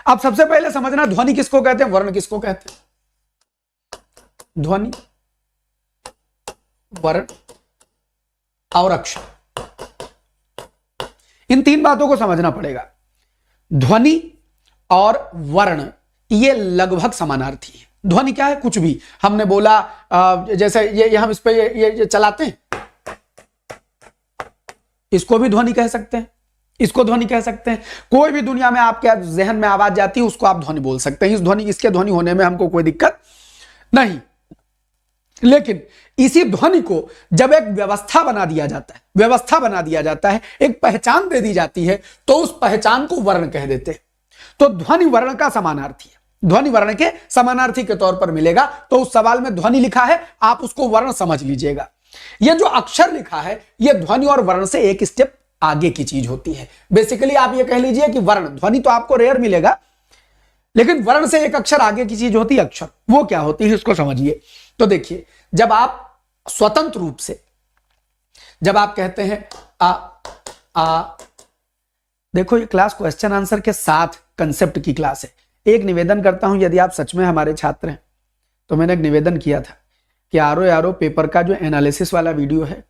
अब सबसे पहले समझना ध्वनि किसको कहते हैं, वर्ण किसको कहते हैं। ध्वनि, वर्ण और अक्षर, इन तीन बातों को समझना पड़ेगा। ध्वनि और वर्ण ये लगभग समानार्थी है। ध्वनि क्या है, कुछ भी हमने बोला, जैसे ये हम इस पे ये चलाते हैं, इसको भी ध्वनि कह सकते हैं, इसको ध्वनि कह सकते हैं। कोई भी दुनिया में आपके जहन में आवाज जाती है उसको आप ध्वनि बोल सकते हैं। इसके ध्वनि होने में हमको कोई दिक्कत नहीं। लेकिन इसी ध्वनि को जब एक व्यवस्था बना दिया जाता है, एक पहचान दे दी जाती है, तो उस पहचान को वर्ण कह देते हैं। तो ध्वनि वर्ण का समानार्थी है, ध्वनि वर्ण के समानार्थी के तौर पर मिलेगा। तो उस सवाल में ध्वनि लिखा है, आप उसको वर्ण समझ लीजिएगा। यह जो अक्षर लिखा है यह ध्वनि और वर्ण से एक स्टेप आगे की चीज होती है। बेसिकली आप ये कह लीजिए कि वर्ण, ध्वनि तो आपको रेयर मिलेगा, लेकिन वर्ण से एक अक्षर आगे की चीज होती है अक्षर। वो क्या होती है इसको समझिए। तो देखिए, जब आप स्वतंत्र रूप से, जब आप कहते हैं आ, देखो ये क्लास क्वेश्चन आंसर के साथ कंसेप्ट की क्लास है। एक निवेदन करता हूं, यदि आप सच में हमारे छात्र हैं तो मैंने एक निवेदन किया था कि आरओ पेपर का जो एनालिसिस वाला वीडियो है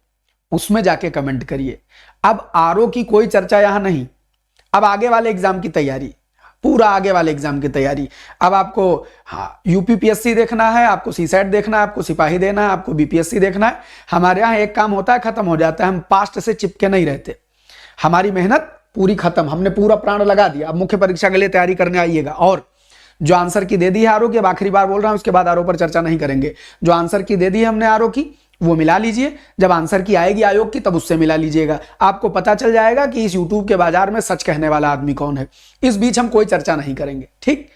उसमें जाके कमेंट करिए। अब आरओ की कोई चर्चा यहां नहीं, अब आगे वाले एग्जाम की तैयारी, पूरा आगे वाले एग्जाम की तैयारी। अब आपको यूपीपीएससी देखना है, आपको सीसेट देखना है, आपको सिपाही देना है, आपको बीपीएससी देखना है। हमारे यहाँ एक काम होता है, खत्म हो जाता है, हम पास्ट से चिपके नहीं रहते। हमारी मेहनत पूरी खत्म, हमने पूरा प्राण लगा दिया। अब मुख्य परीक्षा के लिए तैयारी करने आइएगा। और जो आंसर की दे दी है आरओ की, अब आखिरी बार बोल रहा हूं, उसके बाद आरओ पर चर्चा नहीं करेंगे। जो आंसर की दे दी है हमने आरओ की, वो मिला लीजिए। जब आंसर की आएगी आयोग की तब उससे मिला लीजिएगा। आपको पता चल जाएगा कि इस यूट्यूब के बाजार में सच कहने वाला आदमी कौन है। इस बीच हम कोई चर्चा नहीं करेंगे, ठीक।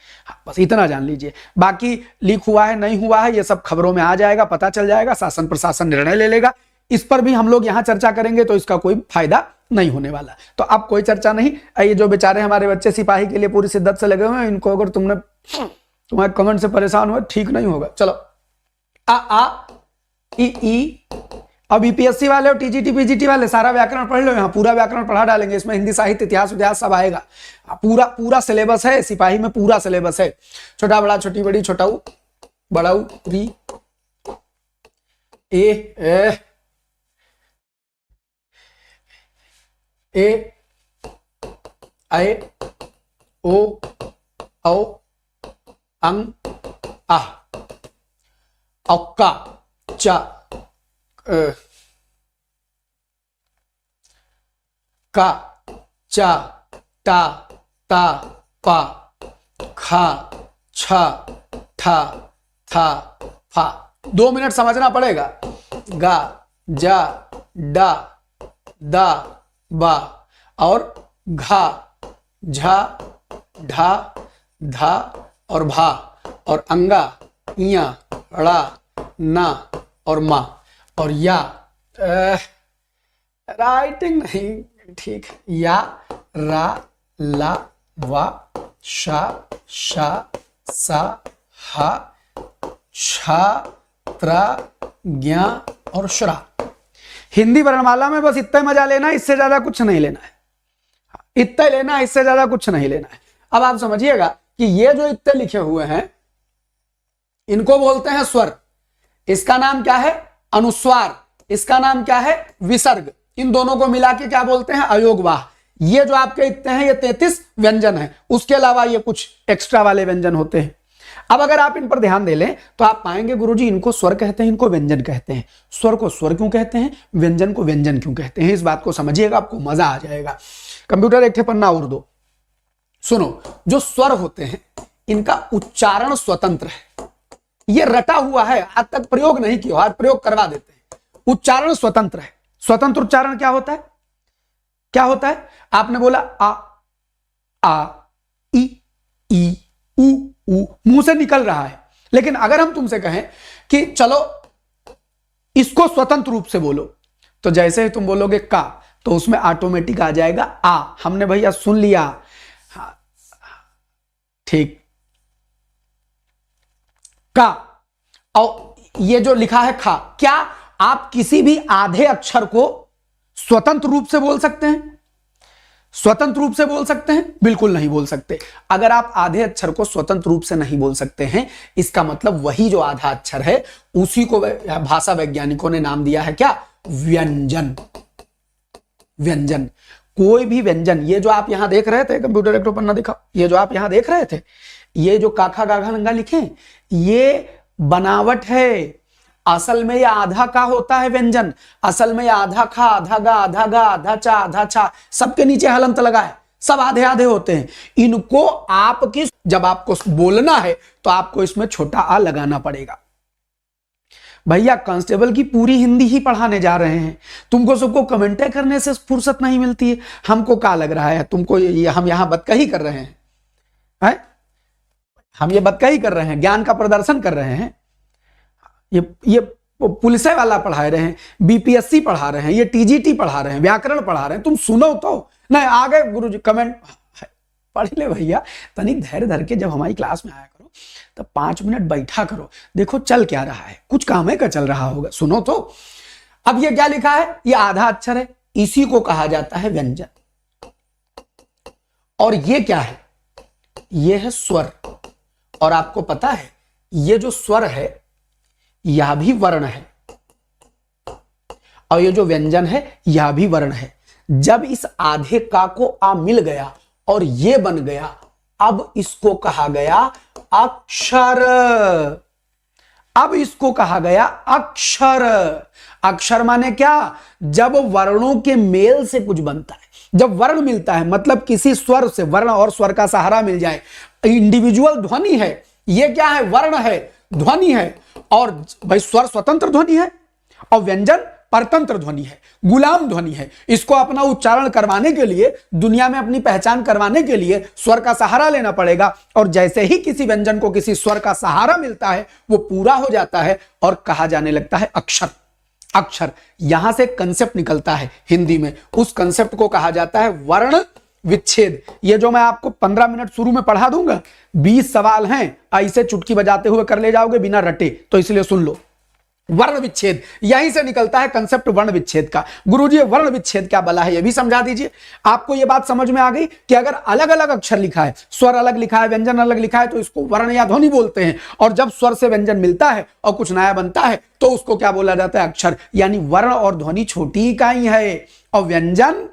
बस इतना जान लीजिए। बाकी लीक हुआ है नहीं हुआ है ये सब खबरों में आ जाएगा, पता चल जाएगा, शासन प्रशासन निर्णय ले लेगा। इस पर भी हम लोग यहां चर्चा करेंगे तो इसका कोई फायदा नहीं होने वाला। तो अब कोई चर्चा नहीं। ये जो बेचारे हमारे बच्चे सिपाही के लिए पूरी शिद्दत से लगे हुए हैं, इनको अगर तुम्हारे कमेंट से परेशान हुए, ठीक नहीं होगा। चलो, आ ई। अब यूपीएससी वाले और टीजीटी पीजीटी वाले सारा व्याकरण पढ़ लो, यहाँ पूरा व्याकरण पढ़ा डालेंगे। इसमें हिंदी साहित्य, इतिहास सब आएगा। पूरा सिलेबस है सिपाही में, पूरा सिलेबस है। छोटा बड़ा, छोटी बड़ी, छोटाऊ बड़ाऊ, री ए ऐ ओ औ अंग आह औक्का चा का चा टा ता पा खा छा ठा था फा। 2 मिनट समझना पड़ेगा। गा जा डा दा बा और घा झा ढा धा और भा और अंगा इया ड़ा ना और मा और या। राइटिंग नहीं ठीक। या रा ला वा शा शा सा हा छा त्रा ज्ञा और श्रा। हिंदी वर्णमाला में बस इतना मजा लेना है, इससे ज्यादा कुछ नहीं लेना है। इतना लेना है, इससे ज्यादा कुछ नहीं लेना है। अब आप समझिएगा कि ये जो इतने लिखे हुए हैं इनको बोलते हैं स्वर। इसका नाम क्या है? अनुस्वार। इसका नाम क्या है? विसर्ग। इन दोनों को मिला के क्या बोलते हैं? अयोगवाह। ये जो आपके इतने हैं ये 33 व्यंजन है। उसके अलावा ये कुछ एक्स्ट्रा वाले व्यंजन होते हैं। अब अगर आप इन पर ध्यान दे लें तो आप पाएंगे गुरुजी इनको स्वर कहते हैं, इनको व्यंजन कहते हैं। स्वर को स्वर क्यों कहते हैं, व्यंजन को व्यंजन क्यों कहते हैं, इस बात को समझिएगा, आपको मजा आ जाएगा। कंप्यूटर एक पन्ना और दो। सुनो, जो स्वर होते हैं इनका उच्चारण स्वतंत्र है। ये रटा हुआ है, आज तक प्रयोग नहीं किया, आज प्रयोग करवा देते हैं। उच्चारण स्वतंत्र है। स्वतंत्र उच्चारण क्या होता है? क्या होता है? आपने बोला आ ई उ मुंह से निकल रहा है। लेकिन अगर हम तुमसे कहें कि चलो इसको स्वतंत्र रूप से बोलो, तो जैसे ही तुम बोलोगे का तो उसमें ऑटोमेटिक आ जाएगा आ। हमने भैया सुन लिया, ठीक। का और ये जो लिखा है खा, क्या आप किसी भी आधे अक्षर को स्वतंत्र रूप से बोल सकते हैं? स्वतंत्र रूप से बोल सकते हैं? बिल्कुल नहीं बोल सकते। अगर आप आधे अक्षर को स्वतंत्र रूप से नहीं बोल सकते हैं, इसका मतलब वही जो आधा अक्षर है उसी को भाषा वैज्ञानिकों ने नाम दिया है क्या? व्यंजन। व्यंजन। कोई भी व्यंजन, ये जो आप यहां देख रहे थे, कंप्यूटर एक पन्ना दिखाओ, ये जो आप यहां देख रहे थे, ये जो काखा गाघा नंगा लिखे, ये बनावट है। असल में ये आधा का होता है व्यंजन। असल में आधा खा, आधा गा, आधा गा, आधा चा, आधा छा, सबके नीचे हलंत लगा है, सब आधे आधे होते हैं। इनको आपकी जब आपको बोलना है तो आपको इसमें छोटा आ लगाना पड़ेगा। भैया कांस्टेबल की पूरी हिंदी ही पढ़ाने जा रहे हैं, तुमको सबको कमेंटें करने से फुर्सत नहीं मिलती है। हमको क्या लग रहा है तुमको हम यहां बदकही कर रहे हैं? हम ये बदकही कर रहे हैं, ज्ञान का प्रदर्शन कर रहे हैं। ये पुलिस वाला पढ़ा रहे हैं, बीपीएससी पढ़ा रहे हैं, ये टीजीटी पढ़ा रहे हैं, व्याकरण पढ़ा रहे हैं। तुम सुनो तो नहीं, आ गए गुरुजी कमेंट पढ़ ले भैया। तनिक धैर्य धर के जब हमारी क्लास में आया करो तो 5 मिनट बैठा करो, देखो चल क्या रहा है, कुछ काम है का चल रहा होगा, सुनो तो। अब ये क्या लिखा है? ये आधा अक्षर है, इसी को कहा जाता है व्यंजन। और ये क्या है? ये है स्वर। और आपको पता है ये जो स्वर है यह भी वर्ण है, और ये जो व्यंजन है यह भी वर्ण है। जब इस आधे का को आ मिल गया और ये बन गया, अब इसको कहा गया अक्षर। अब इसको कहा गया अक्षर। अक्षर माने क्या? जब वर्णों के मेल से कुछ बनता है, जब वर्ण मिलता है, मतलब किसी स्वर से, वर्ण और स्वर का सहारा मिल जाए। इंडिविजुअल ध्वनि है, ये क्या है? वर्ण है, ध्वनि है। और भाई स्वर स्वतंत्र ध्वनि है और व्यंजन परतंत्र ध्वनि है, गुलाम ध्वनि है। इसको अपना उच्चारण करवाने के लिए, दुनिया में अपनी पहचान करवाने के लिए स्वर का सहारा लेना पड़ेगा। और जैसे ही किसी व्यंजन को किसी स्वर का सहारा मिलता है, वो पूरा हो जाता है और कहा जाने लगता है अक्षर। अक्षर, यहां से कंसेप्ट निकलता है हिंदी में, उस कंसेप्ट को कहा जाता है वर्ण विच्छेद। ये जो मैं आपको 15 मिनट शुरू में पढ़ा दूंगा, 20 सवाल हैं, ऐसे चुटकी बजाते हुए कर ले जाओगे बिना रटे, तो इसलिए सुन लो। वर्ण विच्छेद, यहीं से निकलता है कंसेप्ट वर्ण विच्छेद का। गुरुजी वर्ण विच्छेद क्या बला है ये भी समझा दीजिए। आपको ये बात समझ में आ गई कि अगर अलग अलग अक्षर लिखा है, स्वर अलग लिखा है, व्यंजन अलग लिखा है, तो इसको वर्ण या ध्वनि बोलते हैं। और जब स्वर से व्यंजन मिलता है और कुछ नया बनता है तो उसको क्या बोला जाता है? अक्षर। यानी वर्ण और ध्वनि छोटी इकाई है और व्यंजन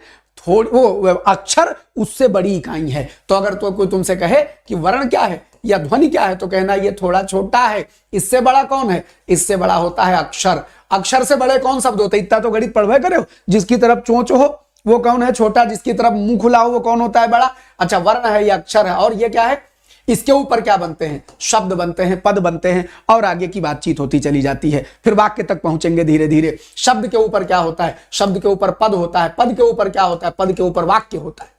वो अक्षर उससे बड़ी इकाई है। तो अगर तो कोई तुमसे कहे कि वर्ण क्या है या ध्वनि क्या है, तो कहना ये थोड़ा छोटा है, इससे बड़ा कौन है? इससे बड़ा होता है अक्षर। अक्षर से बड़े कौन शब्द होते? इतना तो गणित पढ़वे करे हो। जिसकी तरफ चोंच हो वो कौन है? छोटा। जिसकी तरफ मुंह खुला हो वो कौन होता है? बड़ा। अच्छा, वर्ण है, ये अक्षर है। और ये क्या है? इसके ऊपर क्या बनते हैं? शब्द बनते हैं, पद बनते हैं, और आगे की बातचीत होती चली जाती है। फिर वाक्य तक पहुंचेंगे धीरे धीरे। शब्द के ऊपर क्या होता है? शब्द के ऊपर पद होता है। पद के ऊपर क्या होता है? पद के ऊपर वाक्य होता है।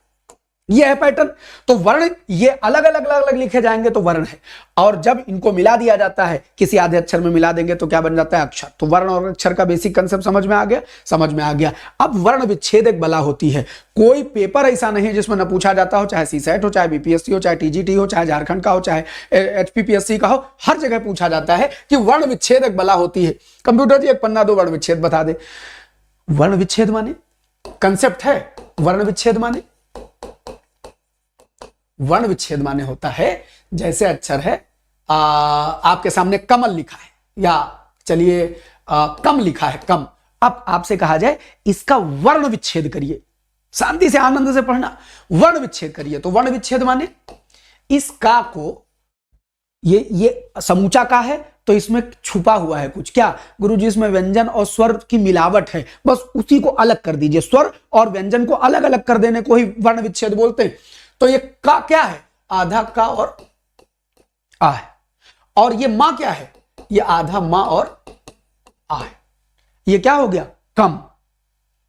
ये है पैटर्न। तो वर्ण ये अलग अलग अलग अलग लिखे जाएंगे तो वर्ण है, और जब इनको मिला दिया जाता है, किसी आधे अक्षर में मिला देंगे तो क्या बन जाता है? अक्षर। तो वर्ण और अक्षर का बेसिक कंसेप्ट समझ में आ गया? समझ में आ गया। अब वर्ण विच्छेद एक बला होती है। कोई पेपर ऐसा नहीं है जिसमें न पूछा जाता हो, चाहे सीसेट हो, चाहे बीपीएससी हो, चाहे टीजीटी हो, चाहे झारखंड का हो, चाहे एचपीपीएससी का हो, हर जगह पूछा जाता है कि वर्ण विच्छेद एक बला होती है। कंप्यूटर जी एक पन्ना दो, वर्ण विच्छेद बता दे। वर्ण विच्छेद माने कंसेप्ट है। वर्ण विच्छेद माने, वर्ण विच्छेद माने होता है जैसे अक्षर है, आपके सामने कमल लिखा है, या चलिए कम लिखा है, कम। अब आपसे कहा जाए इसका वर्ण विच्छेद करिए, शांति से आनंद से पढ़ना, वर्ण विच्छेद करिए। तो वर्ण विच्छेद माने इस का को, ये समूचा का है तो इसमें छुपा हुआ है कुछ। क्या गुरुजी? इसमें व्यंजन और स्वर की मिलावट है, बस उसी को अलग कर दीजिए। स्वर और व्यंजन को अलग अलग कर देने को ही वर्ण विच्छेद बोलते हैं। तो ये का क्या है? आधा का और आ है। और ये मां क्या है? ये आधा मां और आ है। ये क्या हो गया? कम।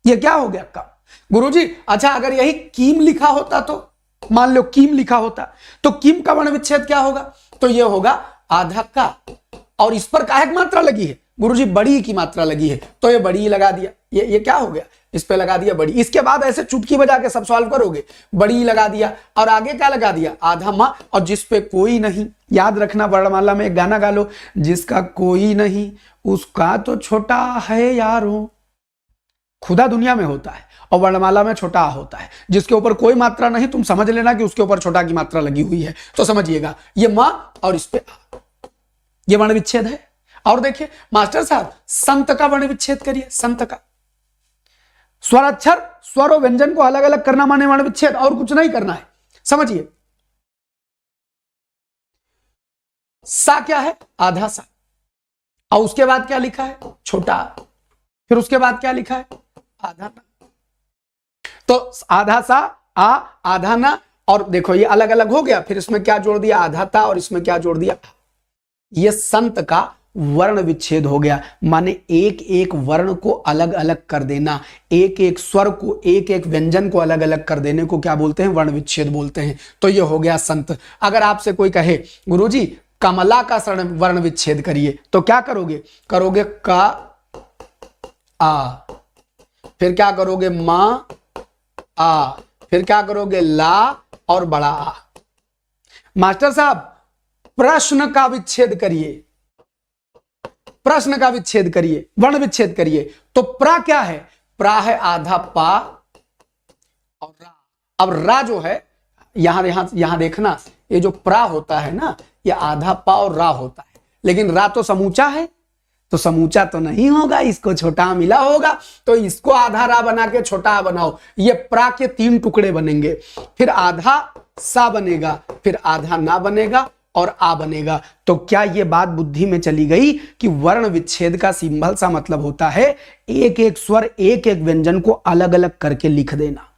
ये क्या हो गया? कम। गुरुजी अच्छा, अगर यही कीम लिखा होता, तो मान लो कीम लिखा होता, तो कीम का वर्ण विच्छेद क्या होगा? तो ये होगा आधा का, और इस पर काहे की मात्रा लगी है? गुरुजी बड़ी की मात्रा लगी है, तो ये बड़ी लगा दिया। ये क्या हो गया? इस पे लगा दिया बड़ी। इसके बाद ऐसे चुटकी बजा के सब सॉल्व करोगे, बड़ी लगा दिया, और आगे क्या लगा दिया? आधा मां। और जिस पे कोई नहीं, याद रखना, वर्णमाला में एक गाना गा लो, जिसका कोई नहीं उसका तो छोटा है यारों। खुदा दुनिया में होता है और वर्णमाला में छोटा आ होता है। जिसके ऊपर कोई मात्रा नहीं, तुम समझ लेना कि उसके ऊपर छोटा की मात्रा लगी हुई है। तो समझिएगा, ये मां और इस पे आ, ये वर्ण विच्छेद है। और देखिए मास्टर साहब, संत का वर्ण विच्छेद करिए। संत का स्वर अक्षर, स्वर और व्यंजन को अलग अलग करना माने वर्ण विच्छेद, और कुछ नहीं करना है। समझिए, सा क्या है? आधा सा। और उसके बाद क्या लिखा है? छोटा। फिर उसके बाद क्या लिखा है? आधा ना। तो आधा सा, आ, आधा ना, और देखो ये अलग अलग हो गया। फिर इसमें क्या जोड़ दिया? आधा ता, और इसमें क्या जोड़ दिया? ये संत का वर्ण विच्छेद हो गया। माने एक एक वर्ण को अलग अलग कर देना, एक एक स्वर को, एक एक व्यंजन को अलग अलग कर देने को क्या बोलते हैं? वर्ण विच्छेद बोलते हैं। तो ये हो गया संत। अगर आपसे कोई कहे गुरुजी कमला का वर्ण विच्छेद करिए, तो क्या करोगे? करोगे का आ, फिर क्या करोगे? मां आ, फिर क्या करोगे? ला और बड़ा आ। मास्टर साहब प्रश्न का विच्छेद करिए, प्रश्न का विच्छेद करिए, वर्ण विच्छेद करिए। तो प्रा क्या है? प्रा है आधा पा और रा। अब रा जो है, यहां देखना, ये जो प्रा होता है ना, ये आधा पा और रा होता है। लेकिन रा तो समूचा है, तो समूचा तो नहीं होगा, इसको छोटा मिला होगा। तो इसको आधा रा बना के छोटा बनाओ। ये प्रा के 3 टुकड़े बनेंगे, फिर आधा सा बनेगा, फिर आधा ना बनेगा और आ बनेगा। तो क्या ये बात बुद्धि में चली गई कि वर्ण विच्छेद का सिंबल सा मतलब होता है एक एक स्वर, एक एक व्यंजन को अलग अलग करके लिख देना।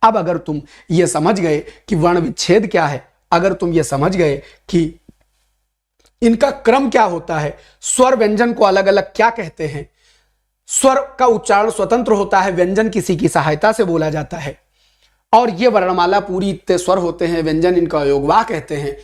अब अगर तुम ये समझ गए कि वर्ण विच्छेद क्या है, अगर तुम ये समझ गए कि इनका क्रम क्या होता है, स्वर व्यंजन को अलग अलग क्या कहते हैं, स्वर का उच्चारण स्वतंत्र होता है, व्यंजन किसी की सहायता से बोला जाता है, और ये वर्णमाला पूरी इतने स्वर होते हैं, व्यंजन इनका योगवाह कहते हैं।